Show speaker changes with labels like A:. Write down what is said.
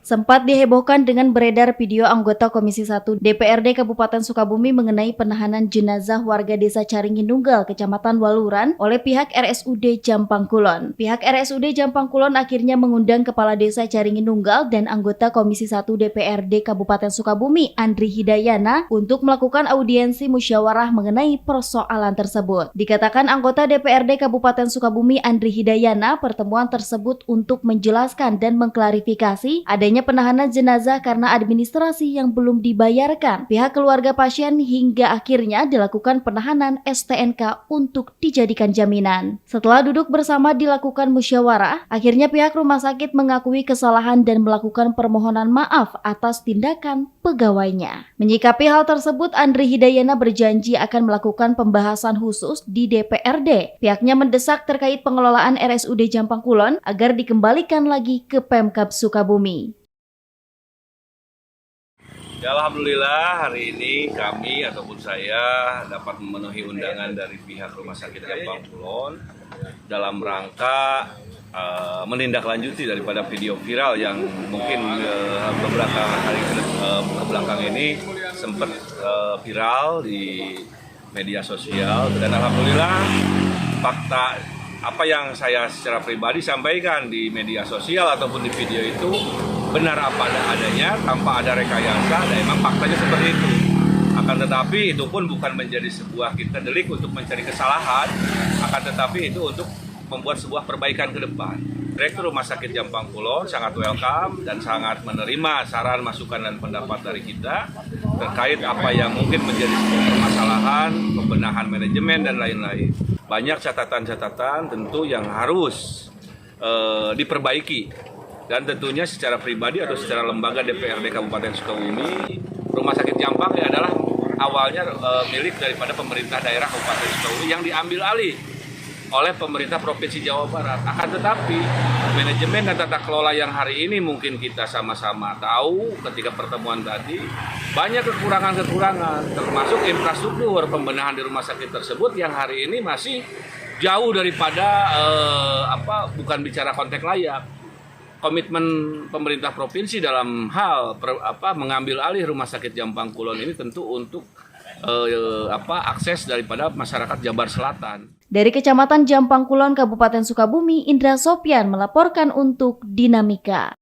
A: Sempat dihebohkan dengan beredar video anggota Komisi 1 DPRD Kabupaten Sukabumi mengenai penahanan jenazah warga desa Caringin Nunggal, Kecamatan Waluran oleh pihak RSUD Jampang Kulon. Pihak RSUD Jampang Kulon akhirnya mengundang Kepala Desa Caringin Nunggal dan anggota Komisi 1 DPRD Kabupaten Sukabumi, Andri Hidayana, untuk melakukan audiensi musyawarah mengenai persoalan tersebut. Dikatakan anggota DPRD Kabupaten Sukabumi, Andri Hidayana, pertemuan tersebut untuk menjelaskan dan mengklarifikasi adanya penahanan jenazah karena administrasi yang belum dibayarkan pihak keluarga pasien hingga akhirnya dilakukan penahanan STNK untuk dijadikan jaminan. Setelah duduk bersama dilakukan musyawarah, akhirnya pihak rumah sakit mengakui kesalahan dan melakukan permohonan maaf atas tindakan pegawainya. Menyikapi hal tersebut, Andri Hidayana berjanji akan melakukan pembahasan khusus di DPRD. Pihaknya mendesak terkait pengelolaan RSUD Jampang Kulon agar dikembalikan lagi ke Pemkab Sukabumi.
B: Ya, alhamdulillah hari ini kami ataupun saya dapat memenuhi undangan dari pihak Rumah Sakit Jampang Kulon dalam rangka menindaklanjuti daripada video viral yang mungkin beberapa hari kebelakang ini sempat viral di media sosial, dan alhamdulillah fakta apa yang saya secara pribadi sampaikan di media sosial ataupun di video itu benar apa adanya, tanpa ada rekayasa, dan memang faktanya seperti itu. Akan tetapi itu pun bukan menjadi sebuah kita delik untuk mencari kesalahan, akan tetapi itu untuk membuat sebuah perbaikan ke depan. Direktur Rumah Sakit Jampang Kulon sangat welcome dan sangat menerima saran, masukan, dan pendapat dari kita terkait apa yang mungkin menjadi sebuah permasalahan, pembenahan manajemen, dan lain-lain. Banyak catatan-catatan tentu yang harus diperbaiki. Dan tentunya secara pribadi atau secara lembaga DPRD Kabupaten Sukabumi, Rumah Sakit Jampang adalah awalnya milik daripada pemerintah daerah Kabupaten Sukabumi yang diambil alih oleh pemerintah Provinsi Jawa Barat. Akan tetapi manajemen dan tata kelola yang hari ini mungkin kita sama-sama tahu ketika pertemuan tadi, banyak kekurangan-kekurangan termasuk infrastruktur pembenahan di rumah sakit tersebut yang hari ini masih jauh daripada bukan bicara konteks layak. Komitmen pemerintah provinsi dalam hal mengambil alih Rumah Sakit Jampang Kulon ini tentu untuk akses daripada masyarakat Jabar Selatan.
A: Dari Kecamatan Jampang Kulon, Kabupaten Sukabumi, Indra Sopyan melaporkan untuk Dinamika.